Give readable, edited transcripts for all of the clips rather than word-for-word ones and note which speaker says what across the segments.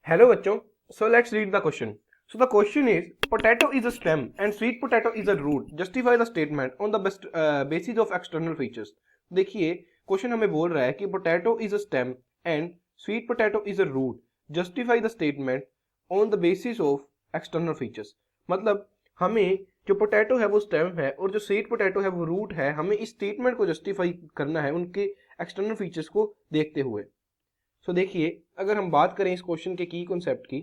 Speaker 1: Hello बच्चों, so let's read the question. So the question is, potato is a stem and sweet potato is a root. Justify the statement on the basis of external features. देखिए question हमें बोल रहा है कि potato is a stem and sweet potato is a root. Justify the statement on the basis of external features. मतलब हमें जो potato है वो स्टेम है और जो स्वीट पोटैटो है वो रूट है, हमें इस स्टेटमेंट को जस्टिफाई करना है उनके एक्सटर्नल फीचर्स को देखते हुए. सो देखिए, अगर हम बात करें इस क्वेश्चन के की कॉन्सेप्ट की,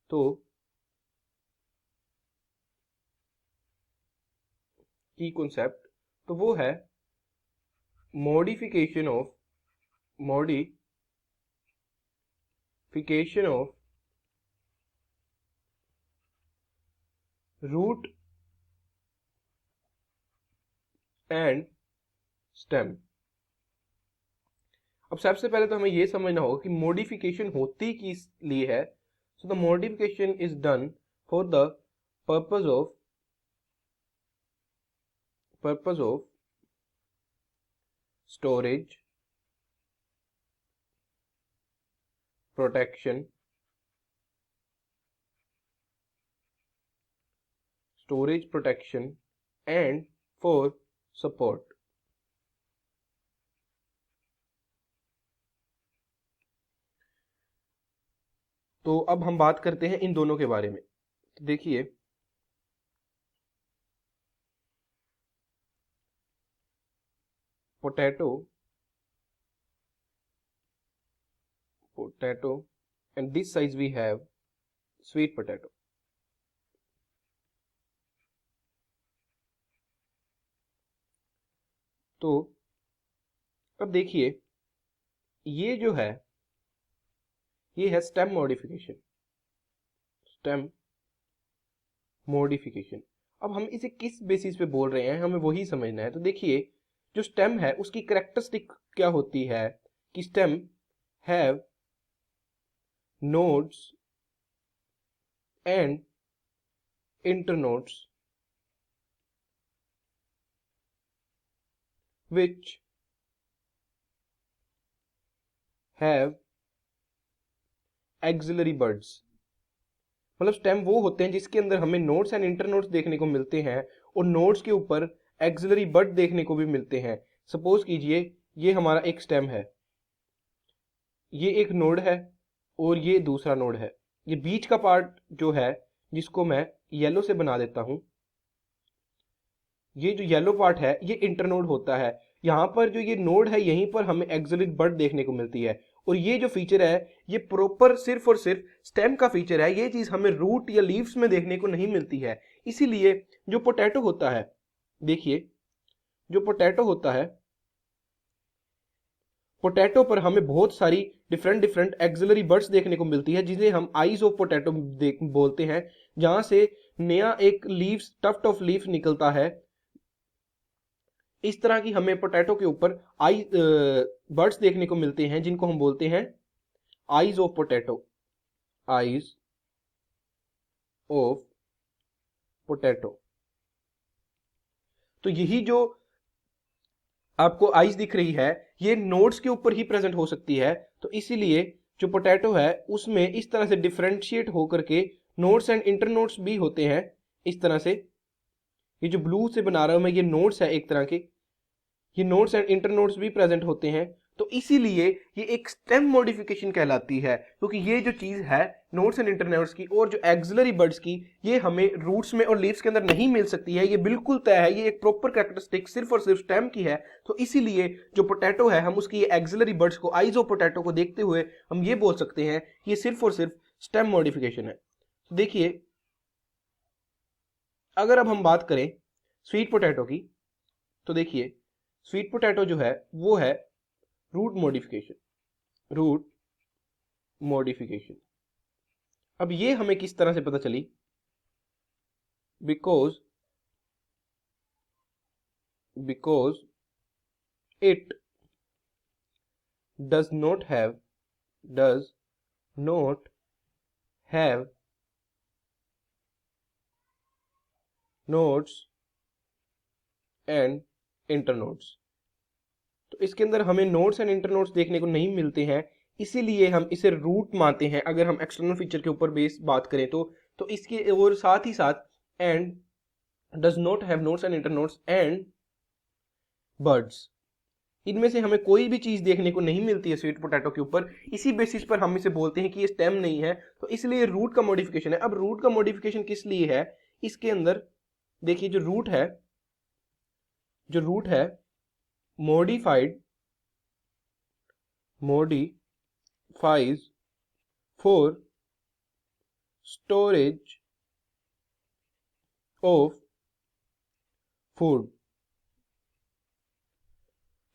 Speaker 1: तो की कॉन्सेप्ट तो वो है modification of root and stem. अब सबसे पहले तो हमें यह समझना होगा कि मॉडिफिकेशन होती किस लिए है. So the modification is done for the purpose of storage, protection, and for support. तो अब हम बात करते हैं इन दोनों के बारे में. देखिए, potato and this size we have sweet potato. तो अब देखिए, ये जो है ये है स्टेम मॉडिफिकेशन. अब हम इसे किस बेसिस पे बोल रहे हैं हमें वही समझना है. तो देखिए, जो स्टेम है उसकी कैरेक्टरिस्टिक क्या होती है कि stem have nodes and internodes which have auxiliary buds. मतलब स्टेम वो होते हैं जिसके अंदर हमें नोड्स एंड इंटरनोड्स देखने को मिलते हैं और नोड्स के ऊपर एक्सिलरी बड देखने को भी मिलते हैं. सपोज कीजिए ये हमारा एक स्टेम है, ये एक नोड है और ये दूसरा नोड है. ये बीच का पार्ट जो है जिसको मैं येलो से बना देता हूं, ये जो येलो पार्ट है ये इंटरनोड होता है. यहाँ पर जो ये नोड है यहीं पर हमें एक्सिलरी बड देखने को मिलती है. और ये जो फीचर है ये प्रॉपर सिर्फ और सिर्फ स्टेम का फीचर है. ये चीज हमें रूट या लीव्स में देखने को नहीं मिलती है. इसीलिए जो पोटैटो होता है, देखिए जो पोटैटो होता है, पोटैटो पर हमें बहुत सारी डिफरेंट एक्सिलरी बर्ड्स देखने को मिलती है जिन्हें हम आईज ऑफ पोटैटो बोलते हैं. जहां से नया एक लीव्स टफ्ट ऑफ लीफ निकलता है. इस तरह की हमें पोटैटो के ऊपर आई बर्ड्स देखने को मिलते हैं जिनको हम बोलते हैं eyes of potato. Eyes of potato. तो यही जो आपको आईज दिख रही है ये नोड्स के ऊपर ही प्रेजेंट हो सकती है. तो इसीलिए जो पोटैटो है उसमें इस तरह से डिफरेंशिएट होकर के नोड्स एंड इंटरनोड्स भी होते हैं. इस तरह से ये जो ब्लू से बना रहा हूं मैं ये नोड्स है एक तरह के, ये नोड्स एंड इंटरनोड्स भी प्रेजेंट होते हैं. तो इसीलिए ये एक स्टेम मॉडिफिकेशन कहलाती है क्योंकि ये जो चीज है नोड्स एंड इंटरनोड्स की और जो एक्सिलरी बर्ड्स की ये हमें रूट्स में और लीव्स के अंदर नहीं मिल सकती है. ये बिल्कुल तय है, ये एक प्रॉपर कैरेक्टरिस्टिक सिर्फ और सिर्फ स्टेम की है. तो इसीलिए जो पोटैटो है हम उसकी एक्सिलरी बर्ड्स को आइज ऑफ पोटैटो को देखते हुए हम ये बोल सकते हैं कि ये सिर्फ और सिर्फ स्टेम मॉडिफिकेशन है. तो देखिए, अगर अब हम बात करें स्वीट पोटैटो की, तो देखिए स्वीट पोटैटो जो है वो है रूट मॉडिफिकेशन. अब ये हमें किस तरह से पता चली? Because it does not have nodes and internodes. तो इसके अंदर हमें नोड्स एंड इंटरनोड्स देखने को नहीं मिलते हैं. इसीलिए हम इसे रूट मानते हैं अगर हम एक्सटर्नल फीचर के ऊपर बेस बात करें तो इसके और साथ ही साथ and does not have nodes and internodes and birds, इनमें से हमें कोई भी चीज देखने को नहीं मिलती है स्वीट पोटैटो के ऊपर, इसी बेसिस पर हम इसे बोलते हैं कि ये स्टेम नहीं है, तो इसलिए रूट का मॉडिफिकेशन है। अब रूट का मॉडिफिकेशन किस लिए है, इसके अंदर देखिए जो रूट है modifies for storage of food,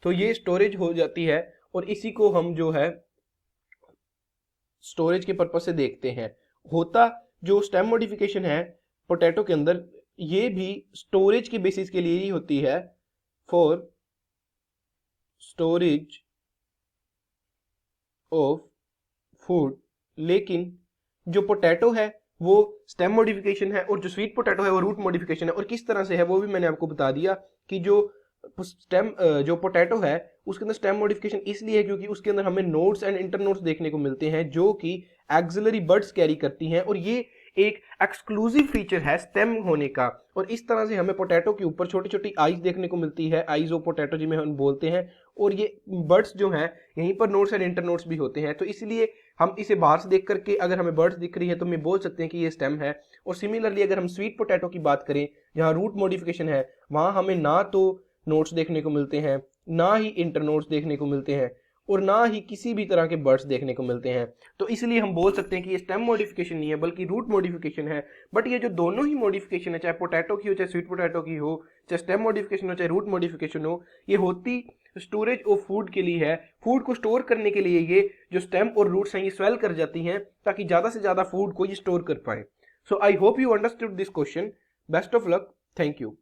Speaker 1: तो ये स्टोरेज हो जाती है और इसी को हम जो है स्टोरेज के पर्पज से देखते हैं। होता जो स्टेम मॉडिफिकेशन है पोटैटो के अंदर, ये भी स्टोरेज के बेसिस के लिए ही होती है, फॉर स्टोरेज ऑफ फूड। लेकिन जो पोटैटो है वो स्टेम मॉडिफिकेशन है और जो स्वीट पोटैटो है वो रूट मॉडिफिकेशन है। और किस तरह से है वो भी मैंने आपको बता दिया कि जो पोटैटो है उसके अंदर स्टेम मॉडिफिकेशन इसलिए है क्योंकि उसके अंदर हमें नोड्स एंड इंटरनोड्स देखने को मिलते हैं जो कि एक्सिलरी बर्ड्स कैरी करती हैं, और ये एक एक्सक्लूसिव फीचर है स्टेम होने का। और इस तरह से हमें पोटैटो के ऊपर छोटी छोटी आइज देखने को मिलती है, आइज ऑफ पोटैटो जिन्हें हम बोलते हैं, और ये बर्ड्स जो हैं यहीं पर नोड्स एंड इंटरनोड्स भी होते हैं। तो इसलिए हम इसे बाहर से देख करके अगर हमें बर्ड्स दिख रही है तो हम बोल सकते हैं कि ये स्टेम है। और सिमिलरली अगर हम स्वीट पोटैटो की बात करें जहाँ रूट मॉडिफिकेशन है, वहां हमें ना तो नोट्स देखने को मिलते हैं, ना ही इंटरनोड्स देखने को मिलते हैं, और ना ही किसी भी तरह के बर्ड्स देखने को मिलते हैं। तो इसलिए हम बोल सकते हैं कि ये स्टेम मॉडिफिकेशन नहीं है बल्कि रूट मॉडिफिकेशन है। बट ये जो दोनों ही मॉडिफिकेशन है, चाहे पोटैटो की हो चाहे स्वीट पोटैटो की हो, चाहे स्टेम मॉडिफिकेशन हो चाहे रूट मॉडिफिकेशन हो, ये होती स्टोरेज ऑफ फूड के लिए है। फूड को स्टोर करने के लिए ये जो स्टेम और रूट्स हैं ये स्वेल कर जाती हैं ताकि ज्यादा से ज्यादा फूड को ये स्टोर कर पाए। So I hope you understood this question. Best of luck, thank you.